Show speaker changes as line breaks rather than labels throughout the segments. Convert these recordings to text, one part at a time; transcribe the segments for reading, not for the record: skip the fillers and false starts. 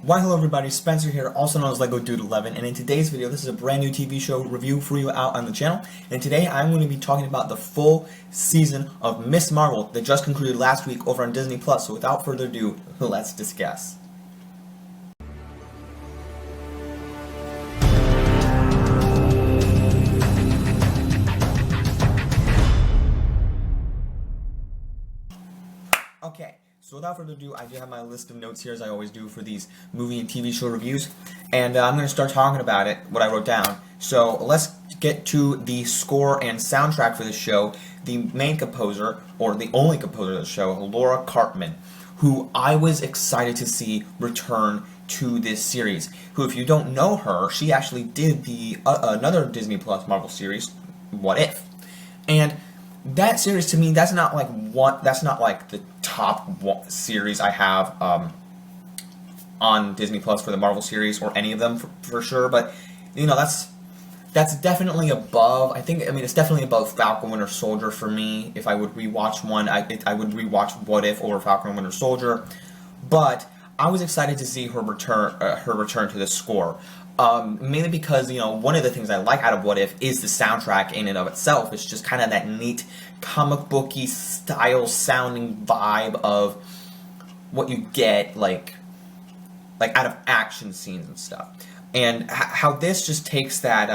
Why hello everybody, Spencer here, also known as LEGO Dude 11, and in today's video, this is a brand new TV show review for you out on the channel, and today I'm going to be talking about the full season of Ms. Marvel that just concluded last week over on Disney+, so without further ado, let's discuss. Okay. So without further ado, I do have my list of notes here, as I always do for these movie and TV show reviews, and I'm going to start talking about it, what I wrote down. So let's get to the score and soundtrack for this show. The main composer, or the only composer of the show, Laura Cartman, who I was excited to see return to this series. Who, if you don't know her, she actually did the another Disney Plus Marvel series, What If? And that series, to me, that's not like the top series I have on Disney Plus for the Marvel series, or any of them for sure. But you know, that's definitely above. I mean, it's definitely above Falcon Winter Soldier for me. If I would rewatch one, I would rewatch What If over Falcon Winter Soldier. But I was excited to see her return to the score. Mainly because, you know, one of the things I like out of What If is the soundtrack in and of itself. It's just kind of that neat comic booky style sounding vibe of what you get like out of action scenes and stuff. And how this just takes that,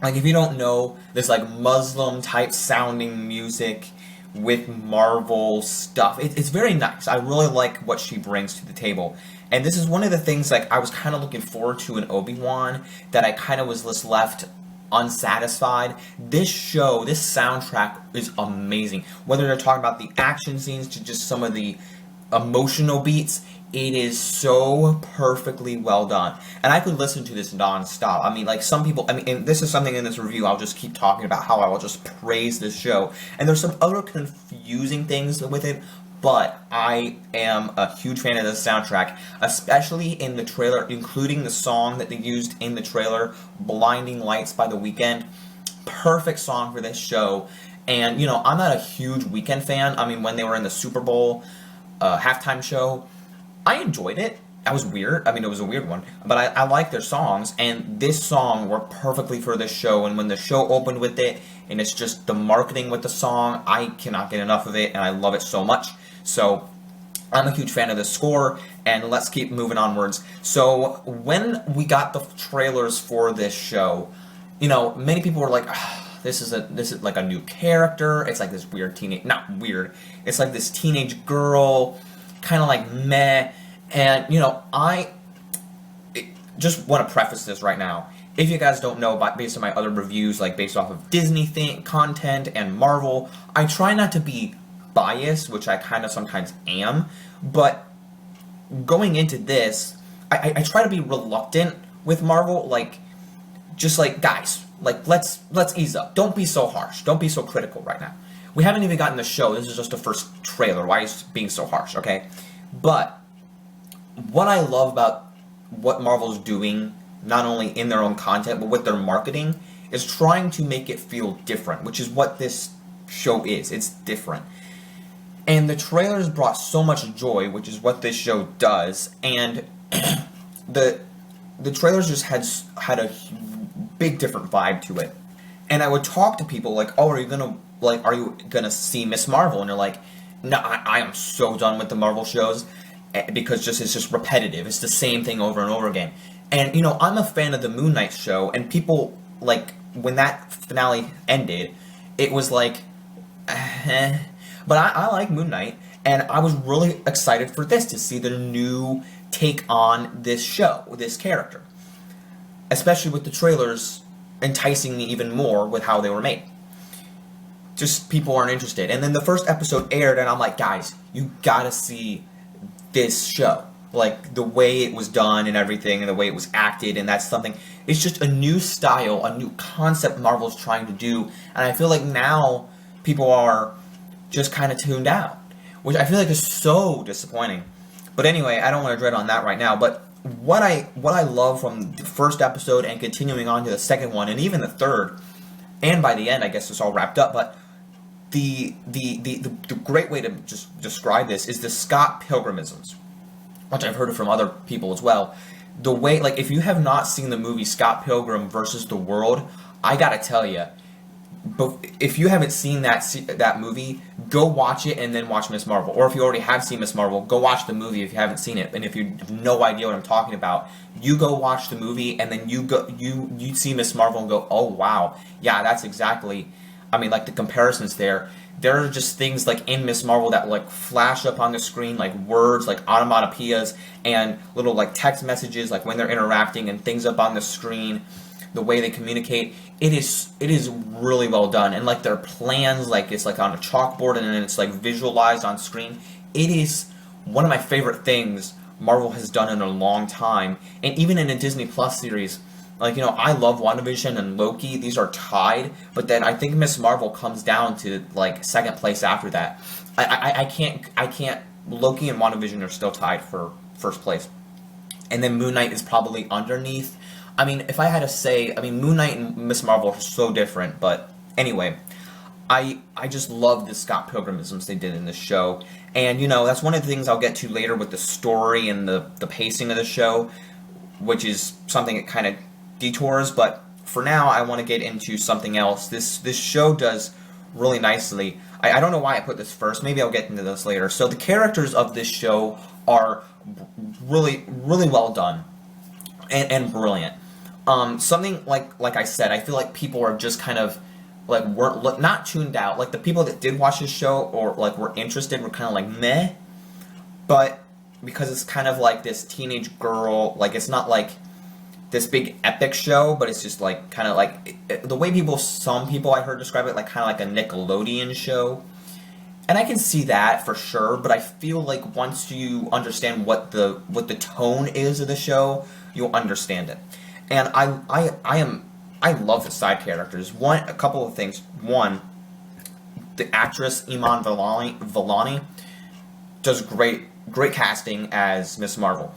like, if you don't know, this like Muslim type sounding music with Marvel stuff, it's very nice. I really like what she brings to the table. And this is one of the things, like, I was kind of looking forward to in Obi-Wan, that I kind of was just left unsatisfied. This show, this soundtrack is amazing. Whether they're talking about the action scenes to just some of the emotional beats, it is so perfectly well done. And I could listen to this non-stop. I mean, like, some people, and this is something in this review, I'll just keep talking about how I will just praise this show. And there's some other confusing things with it, but I am a huge fan of the soundtrack, especially in the trailer, including the song that they used in the trailer, Blinding Lights by The Weeknd. Perfect song for this show. And, you know, I'm not a huge Weeknd fan. I mean, when they were in the Super Bowl halftime show, I enjoyed it. That was weird. I mean, it was a weird one. But I like their songs, and this song worked perfectly for this show. And when the show opened with it, and it's just the marketing with the song, I cannot get enough of it, and I love it so much. So I'm a huge fan of the score, and let's keep moving onwards. So when we got the trailers for this show, you know, many people were like, this is like a new character. It's like this weird not weird. It's like this teenage girl, kind of like meh. And, you know, I just want to preface this right now. If you guys don't know, based on my other reviews, like based off of Disney content and Marvel, I try not to be biased, which I kind of sometimes am, but going into this, I try to be reluctant with Marvel, like, just like, guys, like, let's ease up. Don't be so harsh. Don't be so critical right now. We haven't even gotten the show. This is just the first trailer. Why is being so harsh, okay? But what I love about what Marvel's doing, not only in their own content, but with their marketing, is trying to make it feel different, which is what this show is. It's different. And the trailers brought so much joy, which is what this show does. And the trailers just had a big different vibe to it. And I would talk to people like, "Oh, are you gonna see Ms. Marvel?" And they're like, "No, I am so done with the Marvel shows because it's just repetitive. It's the same thing over and over again." And, you know, I'm a fan of the Moon Knight show, and people, like, when that finale ended, it was like, But I like Moon Knight, and I was really excited for this, to see the new take on this show, this character. Especially with the trailers enticing me even more with how they were made. Just people aren't interested. And then the first episode aired, and I'm like, guys, you gotta see this show. Like, the way it was done and everything, and the way it was acted, and that's something. It's just a new style, a new concept Marvel's trying to do, and I feel like now people are just kind of tuned out, which I feel like is so disappointing. But anyway, I don't want to dread on that right now. But what I love from the first episode and continuing on to the second one and even the third, and by the end, I guess it's all wrapped up. But the great way to just describe this is the Scott Pilgrimisms, which I've heard from other people as well, the way, like, if you have not seen the movie Scott Pilgrim versus the World, I gotta tell you, but if you haven't seen that movie, go watch it and then watch Miss Marvel. Or if you already have seen Miss Marvel, go watch the movie if you haven't seen it. And if you have no idea what I'm talking about, you go watch the movie and then you see Miss Marvel and go, oh wow, yeah, that's exactly. I mean, like, the comparisons there. There are just things like in Miss Marvel that like flash up on the screen, like words, like onomatopoeias, and little like text messages, like when they're interacting, and things up on the screen. The way they communicate, it is really well done, and like their plans, like it's like on a chalkboard and then it's like visualized on screen. It is one of my favorite things Marvel has done in a long time, and even in a Disney Plus series. Like, you know, I love WandaVision and Loki; these are tied, but then I think Miss Marvel comes down to like second place after that. I can't. Loki and WandaVision are still tied for first place, and then Moon Knight is probably underneath. I mean, if I had to say, I mean, Moon Knight and Miss Marvel are so different, but anyway, I just love the Scott Pilgrimisms they did in this show, and, you know, that's one of the things I'll get to later with the story and the pacing of the show, which is something that kind of detours, but for now, I want to get into something else. This show does really nicely. I don't know why I put this first, maybe I'll get into this later. So the characters of this show are really, really well done, and brilliant. Something like I said, I feel like people are just kind of like weren't not tuned out. Like the people that did watch this show or like were interested were kind of like meh, but because it's kind of like this teenage girl, like it's not like this big epic show, but it's just like kind of like the way some people I heard describe it, like kind of like a Nickelodeon show. And I can see that for sure, but I feel like once you understand what the tone is of the show, you'll understand it. And I love the side characters. A couple of things. One, the actress Iman Vellani does great casting as Miss Marvel.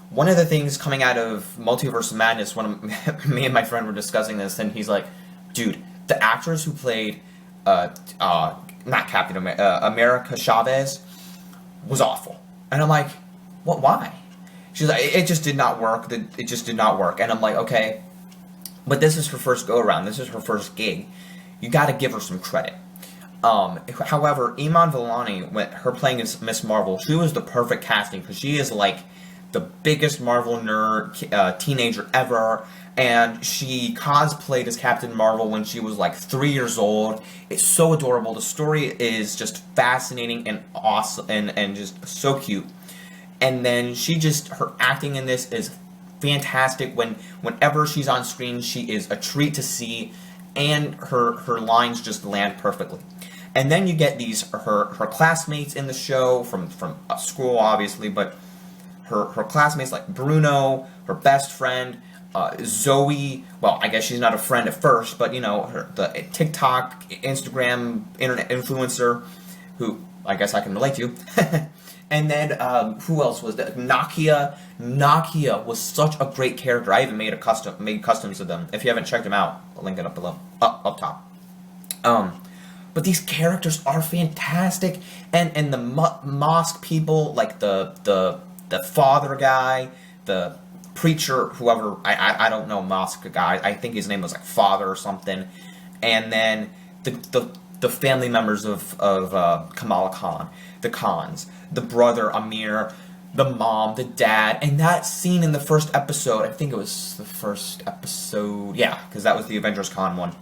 One of the things coming out of Multiverse of Madness, when me and my friend were discussing this, and he's like, dude, the actress who played not Captain America Chavez was awful. And I'm like, what? Why? She's like, it just did not work. It just did not work. And I'm like, okay, but this is her first go-around. This is her first gig. You got to give her some credit. However, Iman Vellani, her playing as Miss Marvel, she was the perfect casting because she is like the biggest Marvel nerd teenager ever, and she cosplayed as Captain Marvel when she was like 3 years old. It's so adorable. The story is just fascinating and awesome and just so cute. And then her acting in this is fantastic. Whenever she's on screen, she is a treat to see, and her lines just land perfectly. And then you get her classmates in the show from school, obviously, but her classmates like Bruno, her best friend, Zoe. Well, I guess she's not a friend at first, but you know, the TikTok, Instagram, internet influencer, who I guess I can relate to. And then, who else was that? Nakia. Nakia was such a great character. I even made customs of them. If you haven't checked them out, I'll link it up below, up top. But these characters are fantastic, and the mosque people, like the father guy, the preacher, whoever, I don't know, mosque guy. I think his name was like Father or something. And then the family members of Kamala Khan, the Khans, the brother Amir, the mom, the dad, and that scene in the first episode, I think it was the first episode, yeah, because that was the Avengers Con one,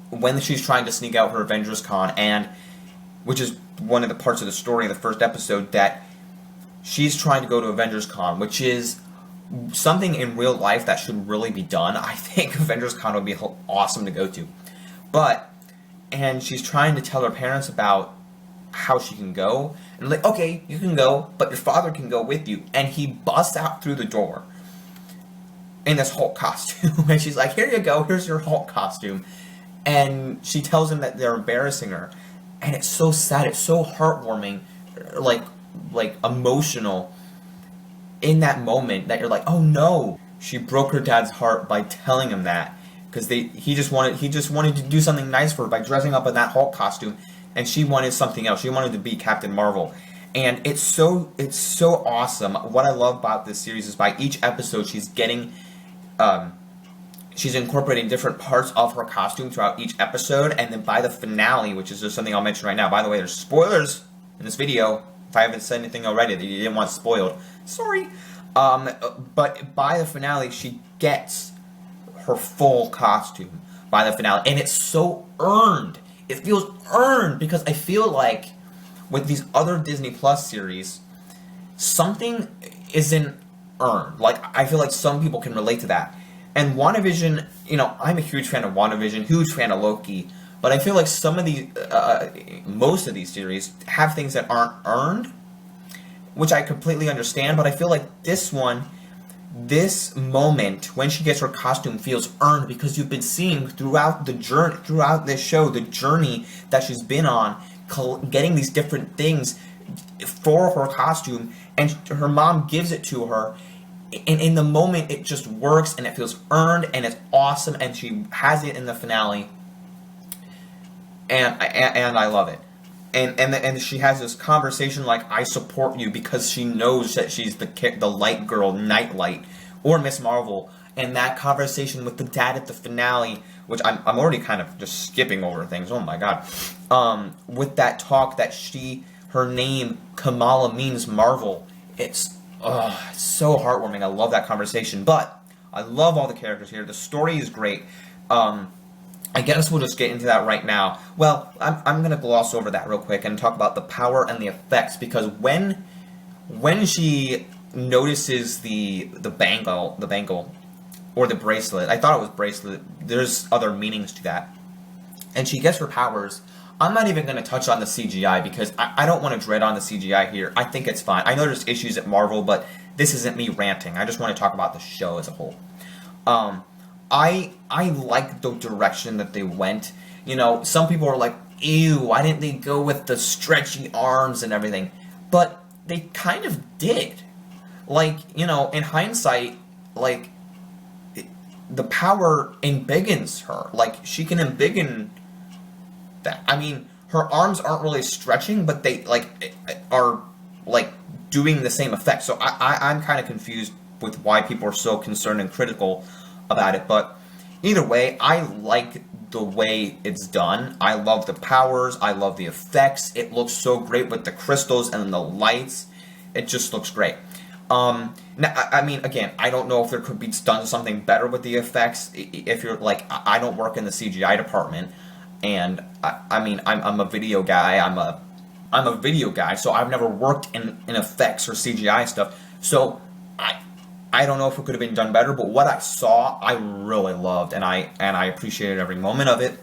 when she's trying to sneak out her Avengers Con, and which is one of the parts of the story in the first episode, that she's trying to go to Avengers Con, which is something in real life that should really be done. I think Avengers Con would be awesome to go to. And she's trying to tell her parents about how she can go. And like, okay, you can go, but your father can go with you. And he busts out through the door in this Hulk costume. And she's like, here you go, here's your Hulk costume. And she tells him that they're embarrassing her. And it's so sad, it's so heartwarming, like emotional in that moment, that you're like, oh no, she broke her dad's heart by telling him that, because he just wanted to do something nice for her by dressing up in that Hulk costume, and she wanted something else. She wanted to be Captain Marvel, And it's so awesome. What I love about this series is by each episode she's getting she's incorporating different parts of her costume throughout each episode, and then by the finale, which is just something I'll mention right now. By the way, there's spoilers in this video. If I haven't said anything already that you didn't want spoiled, sorry. But by the finale, she gets her full costume by the finale, and it's so earned. It feels earned because I feel like with these other Disney Plus series, something isn't earned. Like, I feel like some people can relate to that. And WandaVision, you know, I'm a huge fan of WandaVision, huge fan of Loki, but I feel like some of these, most of these series have things that aren't earned, which I completely understand, but I feel like this one, this moment when she gets her costume feels earned because you've been seeing throughout the journey, throughout this show, the journey that she's been on, getting these different things for her costume, and her mom gives it to her. And in the moment, it just works, and it feels earned, and it's awesome, and she has it in the finale, and I love it. And she has this conversation like, I support you, because she knows that she's the light girl, Nightlight, or Miss Marvel. And that conversation with the dad at the finale, which I'm already kind of just skipping over things, oh my god. With that talk that her name, Kamala, means Marvel, it's so heartwarming. I love that conversation. But I love all the characters here. The story is great. I guess we'll just get into that right now. Well, I'm going to gloss over that real quick and talk about the power and the effects, because when she notices the bangle, or the bracelet, I thought it was bracelet, there's other meanings to that, and she gets her powers, I'm not even going to touch on the CGI, because I don't want to dread on the CGI here. I think it's fine. I know there's issues at Marvel, but this isn't me ranting. I just want to talk about the show as a whole. I like the direction that they went. You know, some people are like, ew, why didn't they go with the stretchy arms and everything? But they kind of did. Like, you know, in hindsight, like, the power embiggens her. Like, she can embiggen that. I mean, her arms aren't really stretching, but they, like, are, like, doing the same effect. So I'm kind of confused with why people are so concerned and critical about it. But either way, I like the way it's done. I love the powers. I love the effects. It looks so great with the crystals and the lights. It just looks great. Now, I mean, again, I don't know if there could be done something better with the effects. If you're like, I don't work in the CGI department, and I mean, I'm a video guy. I'm a video guy, so I've never worked in effects or CGI stuff. So I don't know if it could have been done better, but what I saw, I really loved, and I appreciated every moment of it.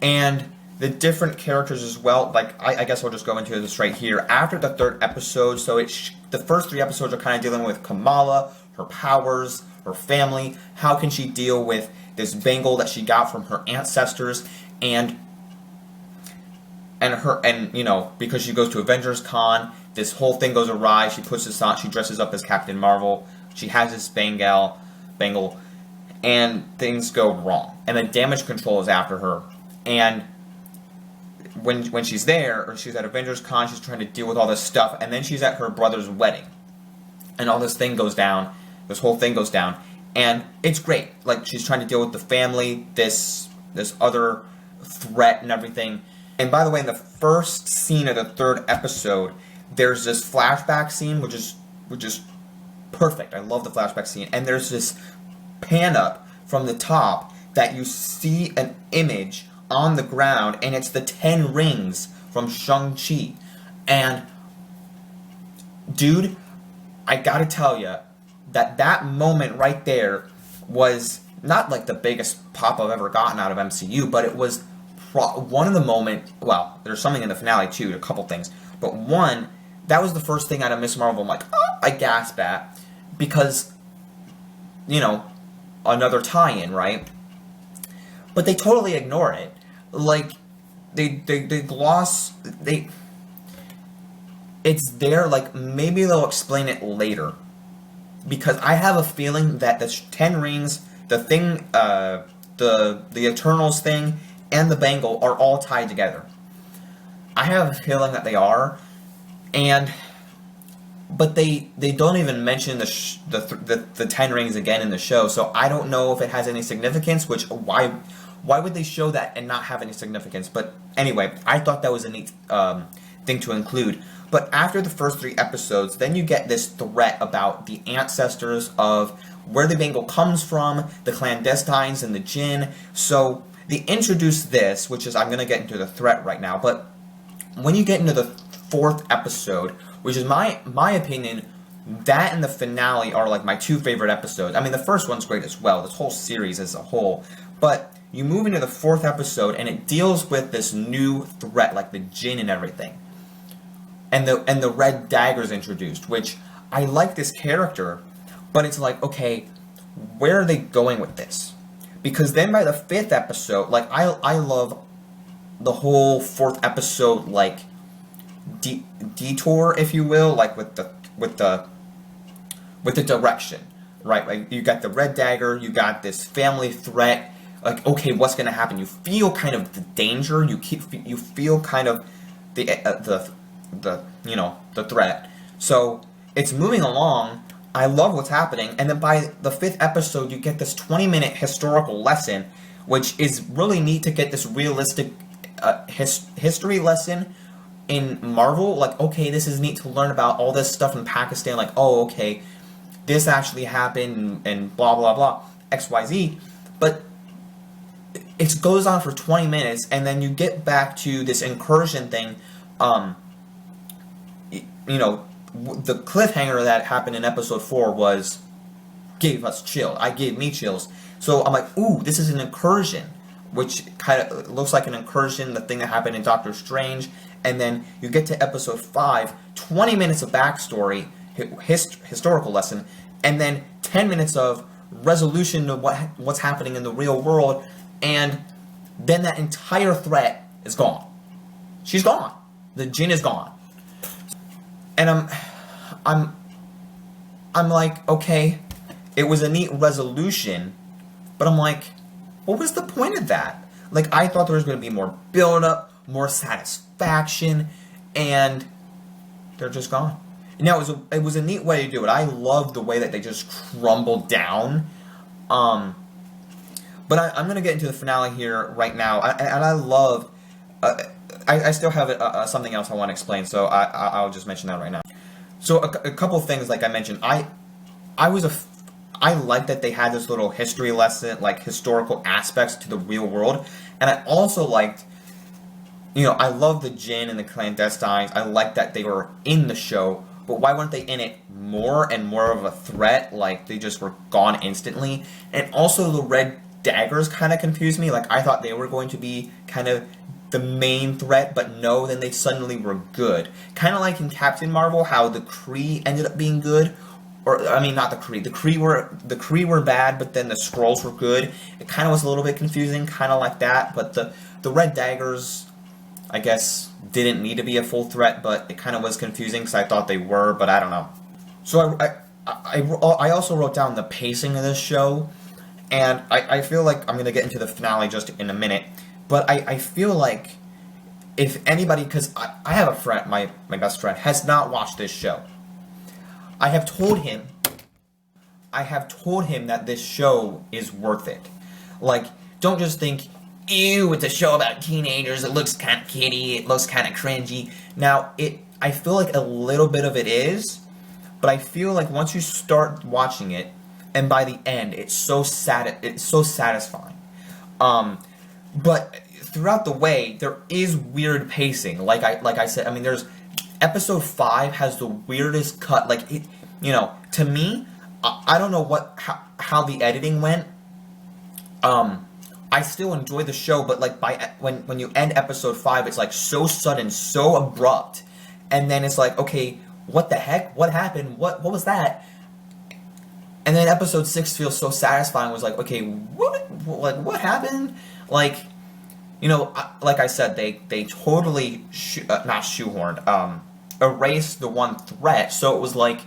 And the different characters as well, like, I guess I'll just go into this right here. After the third episode, so the first 3 episodes are kind of dealing with Kamala, her powers, her family, how can she deal with this bangle that she got from her ancestors, and you know, because she goes to Avengers Con, this whole thing goes awry, she puts this on, she dresses up as Captain Marvel, she has this bangle, and things go wrong. And the damage control is after her. And when she's there, or she's at Avengers Con, she's trying to deal with all this stuff, and then she's at her brother's wedding. And all this thing goes down, this whole thing goes down, and it's great. Like, she's trying to deal with the family, this other threat and everything. And by the way, in the first scene of the 3rd episode, there's this flashback scene, which is perfect. I love the flashback scene. And there's this pan up from the top that you see an image on the ground, and it's the 10 rings from Shang-Chi. And dude, I gotta tell you that moment right there was not like the biggest pop I've ever gotten out of MCU, but it was one of the moments. Well, there's something in the finale too, a couple things, but one, that was the first thing out of Miss Marvel I'm like, oh, I gasped at, because, you know, another tie-in, right? But they totally ignore it. Like, they gloss, it's there, like, maybe they'll explain it later. Because I have a feeling that the 10 rings, the thing, the Eternals thing, and the bangle are all tied together. I have a feeling that they are, But they don't even mention the 10 rings again in the show, so I don't know if it has any significance. Which why would they show that and not have any significance? But anyway, I thought that was a neat thing to include. But after the first 3 episodes, then you get this threat about the ancestors of where the Bengal comes from, the clandestines and the Jinn. So they introduce this, which is, I'm going to get into the threat right now, but when you get into the 4th episode, which is my opinion, that and the finale are like my 2 favorite episodes. I mean, the first one's great as well, this whole series as a whole, but you move into the 4th episode and it deals with this new threat, like the Jinn and everything. And the red dagger's introduced, which I like this character, but it's like, okay, where are they going with this? Because then by the 5th episode, like, I love the whole 4th episode, like, detour, if you will, like with the direction, right? Like, you got the red dagger, you got this family threat. Like, okay, what's gonna happen? You feel kind of the danger. You feel kind of the threat. So it's moving along. I love what's happening, and then by the 5th episode, you get this 20-minute historical lesson, which is really neat to get this realistic history lesson in Marvel. Like, okay, this is neat to learn about all this stuff in Pakistan. Like, oh, okay, this actually happened, and blah blah blah, XYZ. But it goes on for 20 minutes, and then you get back to this incursion thing. The cliffhanger that happened in episode 4 gave me chills. So I'm like, ooh, this is an incursion, which kind of looks like an incursion, the thing that happened in Doctor Strange. And then you get to episode 5, 20 minutes of backstory, historical lesson, and then 10 minutes of resolution of what's happening in the real world, and then that entire threat is gone. She's gone. The Jinn is gone. And I'm like, okay, it was a neat resolution, but I'm like, what was the point of that? Like, I thought there was going to be more build-up, more satisfaction, and they're just gone. Now, it was a neat way to do it. I loved the way that they just crumbled down. But I'm going to get into the finale here right now, and I love... I still have something else I want to explain, so I'll just mention that right now. So a couple things, like I mentioned, I like that they had this little history lesson, like historical aspects to the real world, and I also liked, I love the Jinn and the clandestines. I like that they were in the show, but why weren't they in it more and more of a threat? Like, they just were gone instantly. And also the red daggers kind of confused me. Like, I thought they were going to be kind of the main threat, but no, then they suddenly were good. Kind of like in Captain Marvel, how the Kree ended up being good. Or, I mean, not the Kree. The Kree were bad, but then the Skrulls were good. It kind of was a little bit confusing, kind of like that. But the red daggers, I guess, didn't need to be a full threat, but it kind of was confusing because I thought they were, but I don't know. So I also wrote down the pacing of this show, and I feel like I'm going to get into the finale just in a minute. But I feel like if anybody, because I have a friend, my best friend, has not watched this show. I have told him that this show is worth it. Like, don't just think, ew, it's a show about teenagers, it looks kind of kiddie, it looks kind of cringy. Now, I feel like a little bit of it is, but I feel like once you start watching it, and by the end, it's so satisfying. But throughout the way, there is weird pacing. Like I said, I mean, there's episode 5 has the weirdest cut. Like, it, to me, I don't know how the editing went. I still enjoy the show, but like when you end episode 5, it's like so sudden, so abrupt, and then it's like, okay, what the heck? What happened? What was that? And then episode 6 feels so satisfying. It was like, okay, what happened? Like, like I said, they totally not shoehorned, erased the one threat. So it was like,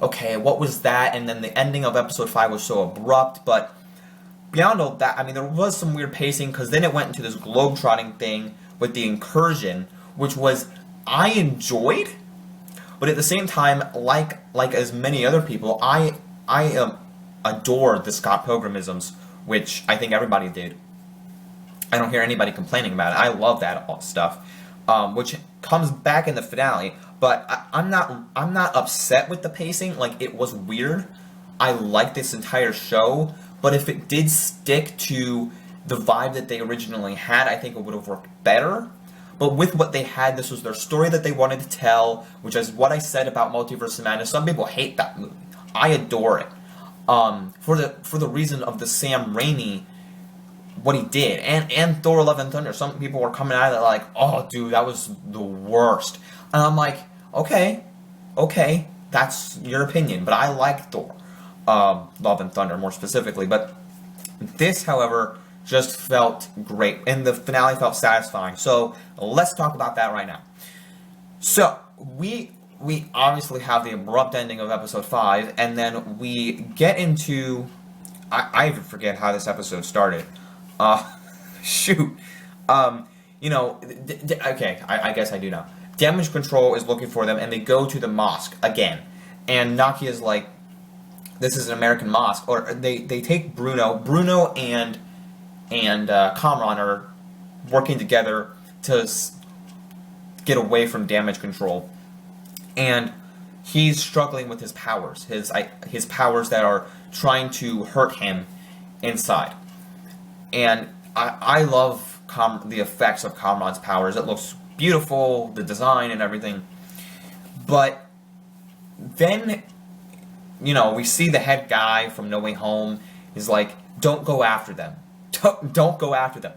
okay, what was that? And then the ending of episode 5 was so abrupt. But beyond all that, I mean, there was some weird pacing, because then it went into this globetrotting thing with the incursion, which was I enjoyed. But at the same time, like as many other people, I adored the Scott Pilgrimisms, which I think everybody did. I don't hear anybody complaining about it. I love that stuff, which comes back in the finale. But I'm not upset with the pacing. Like, it was weird. I like this entire show, but if it did stick to the vibe that they originally had, I think it would have worked better. But with what they had, this was their story that they wanted to tell, which is what I said about Multiverse of Madness. Some people hate that movie. I adore it. For the reason of the Sam Raimi, what he did, and Thor: Love and Thunder. Some people were coming out of it like, oh, dude, that was the worst. And I'm like, okay, that's your opinion, but I like Thor, Love and Thunder more specifically. But this, however, just felt great, and the finale felt satisfying. So let's talk about that right now. So we obviously have the abrupt ending of episode 5, and then we get into, I even forget how this episode started. Shoot. Okay, I guess I do know. Damage Control is looking for them, and they go to the mosque again. And Nakia's like, this is an American mosque. Or they take Bruno. Bruno and Kamran are working together to get away from Damage Control. And he's struggling with his powers. His powers that are trying to hurt him inside. And I love the effects of Kamran's powers. It looks beautiful, the design and everything. But then, we see the head guy from No Way Home is like, don't go after them. Don't go after them.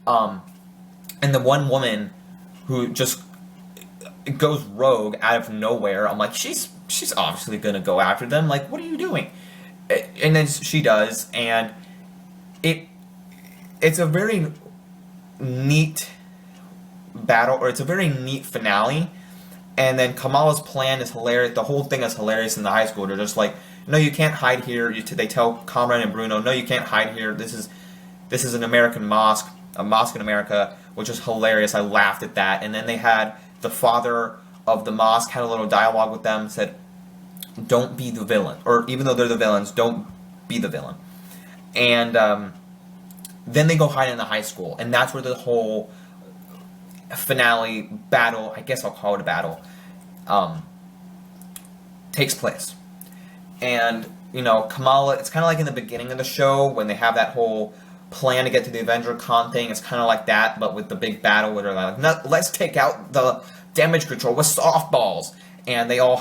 And the one woman who just goes rogue out of nowhere, I'm like, she's obviously going to go after them. Like, what are you doing? And then she does, and it's a very neat battle, or it's a very neat finale. And then Kamala's plan is hilarious. The whole thing is hilarious in the high school. They're just like, no, you can't hide here. They tell Kamran and Bruno, no, you can't hide here. This is an American mosque, a mosque in America, which is hilarious. I laughed at that. And then they had the father of the mosque had a little dialogue with them, said, don't be the villain. Or even though they're the villains, don't be the villain. And then they go hide in the high school. And that's where the whole finale battle, I guess I'll call it a battle, takes place. And, Kamala, it's kind of like in the beginning of the show when they have that whole plan to get to the Avenger Con thing. It's kind of like that, but with the big battle where they're like, no, let's take out the Damage Control with softballs. And they all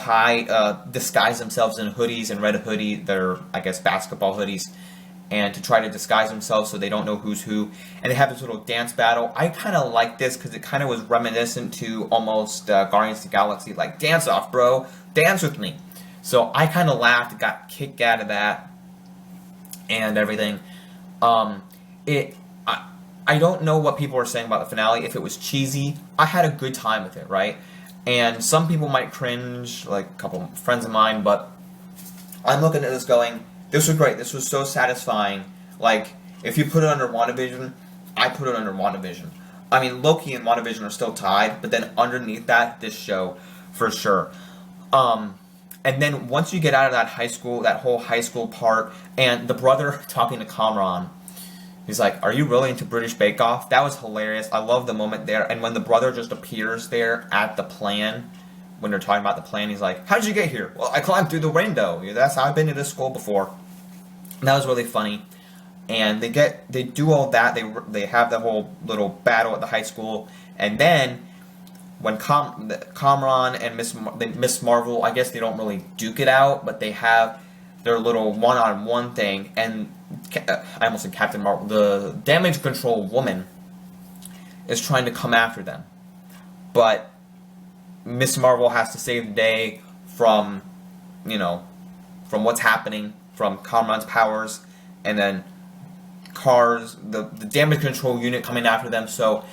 disguise themselves in hoodies and red hoodie. They're, I guess, basketball hoodies. And to try to disguise themselves so they don't know who's who. And they have this little dance battle. I kind of like this because it kind of was reminiscent to almost Guardians of the Galaxy. Like, dance off, bro. Dance with me. So I kind of laughed, got kicked out of that and everything. I don't know what people are saying about the finale. If it was cheesy, I had a good time with it, right? And some people might cringe, like a couple friends of mine, but I'm looking at this going, this was great. This was so satisfying. Like, if you put it under WandaVision, I put it under WandaVision. I mean, Loki and WandaVision are still tied, but then underneath that, this show, for sure. And then once you get out of that high school, that whole high school part, and the brother talking to Kamran, he's like, are you really into British Bake Off? That was hilarious. I love the moment there. And when the brother just appears there at the plan, when they're talking about the plan, he's like, how did you get here? Well, I climbed through the window. That's how I've been to this school before. And that was really funny. And they do all that. They have the whole little battle at the high school. And then when Kamran and Miss Marvel, I guess they don't really duke it out, but they have their little one-on-one thing. And I almost said Captain Marvel. The Damage Control woman is trying to come after them. But Miss Marvel has to save the day from what's happening, from Kamran's powers, and then the Damage Control unit coming after them. So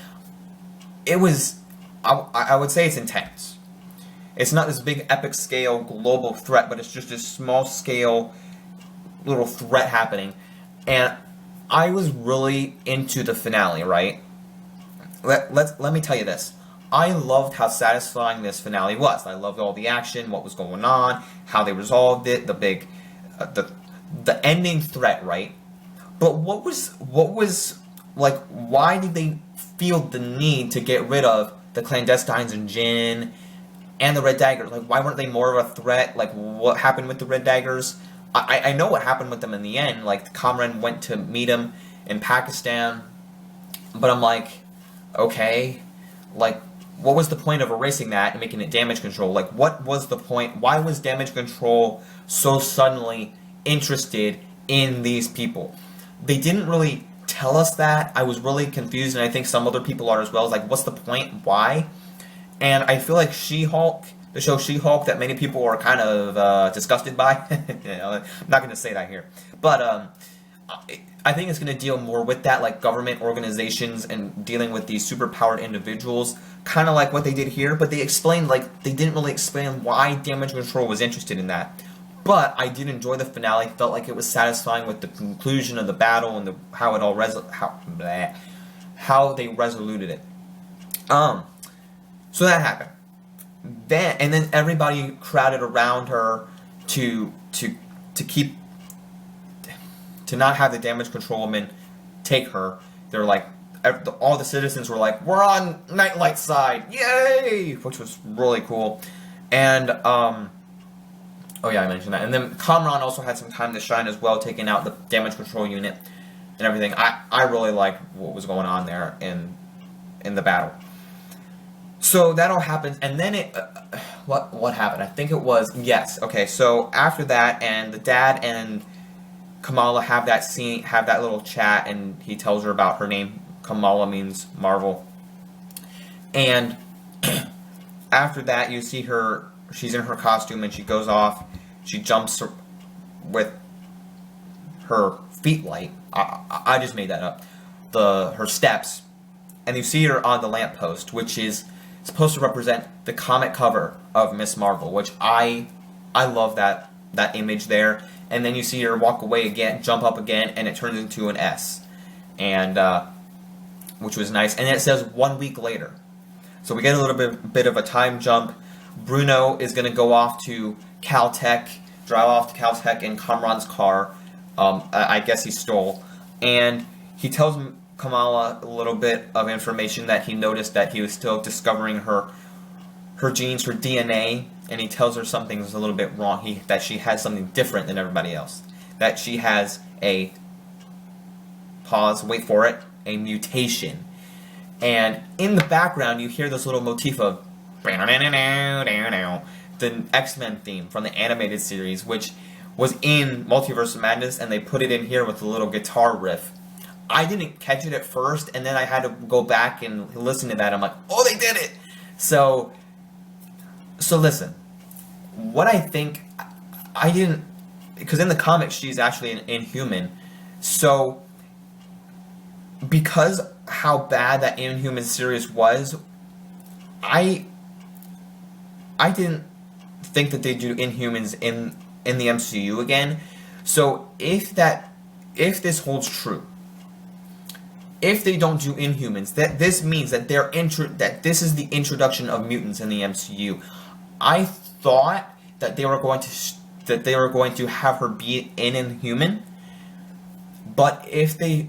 it was, I would say it's intense. It's not this big epic scale global threat, but it's just this small scale little threat happening. And I was really into the finale, right? Let me tell you this. I loved how satisfying this finale was. I loved all the action, what was going on, how they resolved it, the big, the ending threat, right? But what was like? Why did they feel the need to get rid of the clandestines and Jin and the Red Daggers? Like, why weren't they more of a threat? Like, what happened with the Red Daggers? I know what happened with them in the end. Like, Kamran went to meet him in Pakistan, but I'm like, okay, like, what was the point of erasing that and making it damage control? Like, what was the point? Why was damage control so suddenly interested in these people? They didn't really tell us that. I was really confused, and I think some other people are as well. It's like, what's the point? Why? And I feel like She-Hulk, the show She-Hulk, that many people are kind of disgusted by. I'm not going to say that here. But I think it's going to deal more with that, like government organizations and dealing with these superpowered individuals, kind of like what they did here. But they explained, like, they didn't really explain why Damage Control was interested in that. But I did enjoy the finale. Felt like it was satisfying with the conclusion of the battle and how it all how they resoluted it. So that happened. Then everybody crowded around her to keep to not have the Damage Control men take her. They're like, all the citizens were like, we're on Nightlight's side, yay! Which was really cool. And oh yeah, I mentioned that. And then Kamran also had some time to shine as well, taking out the Damage Control unit and everything. I really liked what was going on there in the battle. So that all happened, and then it what happened? I think it was, yes, okay, so after that, and the dad and Kamala have that scene, have that little chat, and he tells her about her name. Kamala means Marvel. And after that, you see her, she's in her costume, and she goes off, she jumps with her feet light, I just made that up, her steps, and you see her on the lamppost, which is supposed to represent the comic cover of Miss Marvel, which I love that image there. And then you see her walk away again, jump up again, and it turns into an S, and which was nice. And it says 1 week later, so we get a little bit of a time jump. Bruno is going to go off to Caltech, drive off to Caltech in Kamran's car. I guess he stole, and he tells Kamala a little bit of information that he noticed that he was still discovering her genes, her DNA, and he tells her something's a little bit wrong. That she has something different than everybody else. That she has a, pause, wait for it, a mutation. And in the background, you hear this little motif of the X-Men theme from the animated series, which was in Multiverse of Madness, and they put it in here with a little guitar riff. I didn't catch it at first, and then I had to go back and listen to that. I'm like, oh, they did it! So listen, what I think, I didn't, because in the comics she's actually an Inhuman, so because how bad that Inhuman series was, I didn't think that they'd do Inhumans in the MCU again. So if this holds true, if they don't do Inhumans, that this means that that this is the introduction of mutants in the MCU. I thought that they were going to have her be an Inhuman, but if they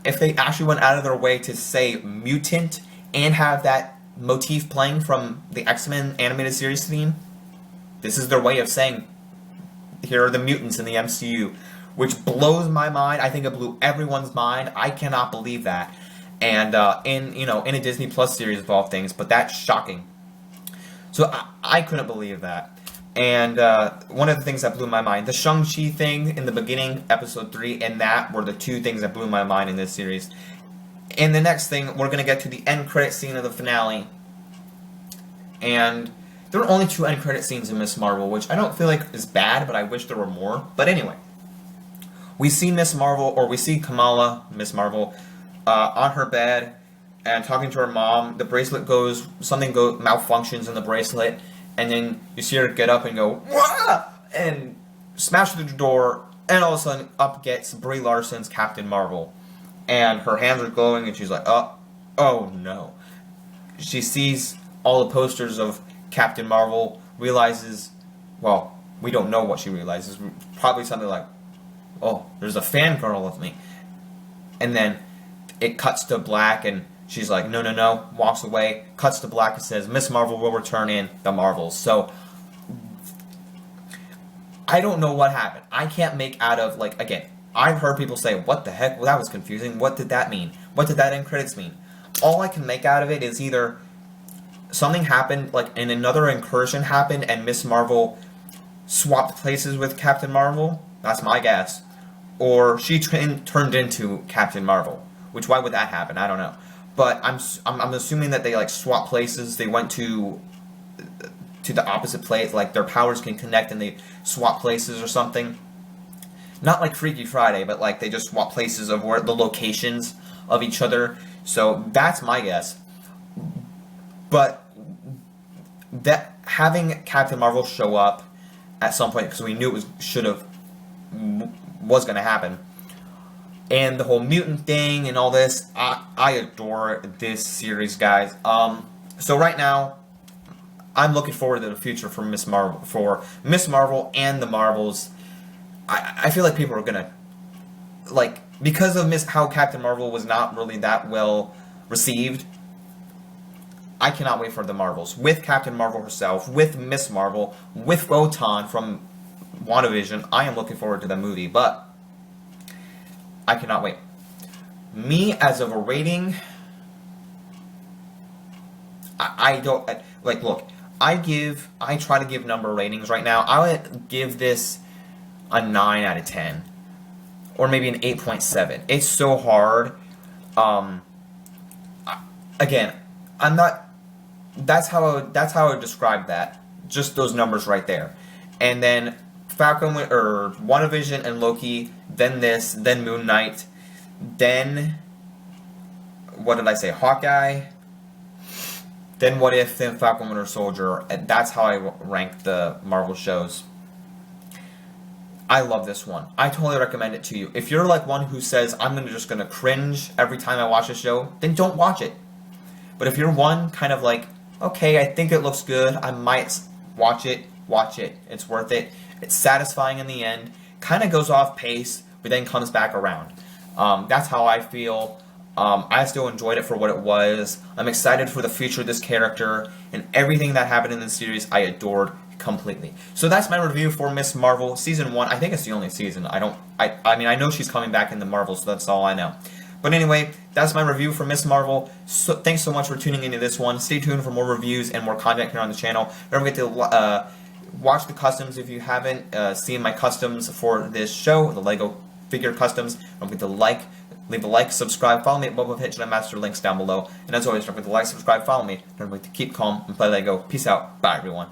actually went out of their way to say mutant and have that motif playing from the X-Men animated series theme, this is their way of saying, here are the mutants in the MCU, which blows my mind. I think it blew everyone's mind. I cannot believe that. And in a Disney Plus series of all things, but that's shocking. So I couldn't believe that. And one of the things that blew my mind, the Shang-Chi thing in the beginning, episode 3, and that were the two things that blew my mind in this series. And the next thing, we're going to get to the end credit scene of the finale. And there are only 2 end credit scenes in Miss Marvel, which I don't feel like is bad, but I wish there were more. But anyway, we see Miss Marvel, or we see Kamala, Miss Marvel, on her bed and talking to her mom. The bracelet malfunctions in the bracelet, and then you see her get up and go, "Wah!" and smash through the door, and all of a sudden up gets Brie Larson's Captain Marvel, and her hands are glowing, and she's like, oh no. She sees all the posters of Captain Marvel, realizes, well, we don't know what she realizes. Probably something like, oh, there's a fangirl of me. And then it cuts to black, and she's like, no, no, no, walks away. Cuts to black, and says, Miss Marvel will return in the Marvels. So, I don't know what happened. I can't make out of, like, again, I've heard people say, what the heck? Well, that was confusing. What did that mean? What did that end credits mean? All I can make out of it is either something happened, like, and another incursion happened, and Miss Marvel swapped places with Captain Marvel. That's my guess. Or she turned into Captain Marvel. Which, why would that happen? I don't know. But I'm assuming that they, like, swapped places. They went to the opposite place. Like, their powers can connect and they swap places or something. Not like Freaky Friday, but, like, they just swap places of where the locations of each other. So that's my guess. But that having Captain Marvel show up at some point, because we knew it was going to happen, and the whole mutant thing and all this, I adore this series, guys. So right now, I'm looking forward to the future for Miss Marvel and the Marvels. I feel like people are gonna, like, because of how Captain Marvel was not really that well received. I cannot wait for the Marvels. With Captain Marvel herself, with Miss Marvel, with Rotan from WandaVision. I am looking forward to the movie, but I cannot wait. Me, as of a rating, I don't, like, look, I try to give number ratings right now. I would give this a 9 out of 10. Or maybe an 8.7. It's so hard. Again, I'm not, that's how I would describe that. Just those numbers right there. And then Falcon, or WandaVision and Loki, then this, then Moon Knight, then, what did I say, Hawkeye, then What If, then Falcon Winter Soldier. And that's how I rank the Marvel shows. I love this one. I totally recommend it to you. If you're like one who says, I'm just going to cringe every time I watch a show, then don't watch it. But if you're one kind of like, okay, I think it looks good, I might watch it, watch it. It's worth it. It's satisfying in the end. Kind of goes off pace, but then comes back around. That's how I feel. I still enjoyed it for what it was. I'm excited for the future of this character, and everything that happened in the series I adored completely. So that's my review for Miss Marvel Season 1. I think it's the only season. I mean, I know she's coming back in the Marvel, so that's all I know. But anyway, that's my review for Miss Marvel. So thanks so much for tuning into this one. Stay tuned for more reviews and more content here on the channel. Don't forget to watch the customs if you haven't seen my customs for this show, the Lego figure customs. Don't forget to leave a like, subscribe, follow me at Boba Fett, and Master, links down below. And as always, don't forget to like, subscribe, follow me. Don't forget to keep calm and play Lego. Peace out. Bye, everyone.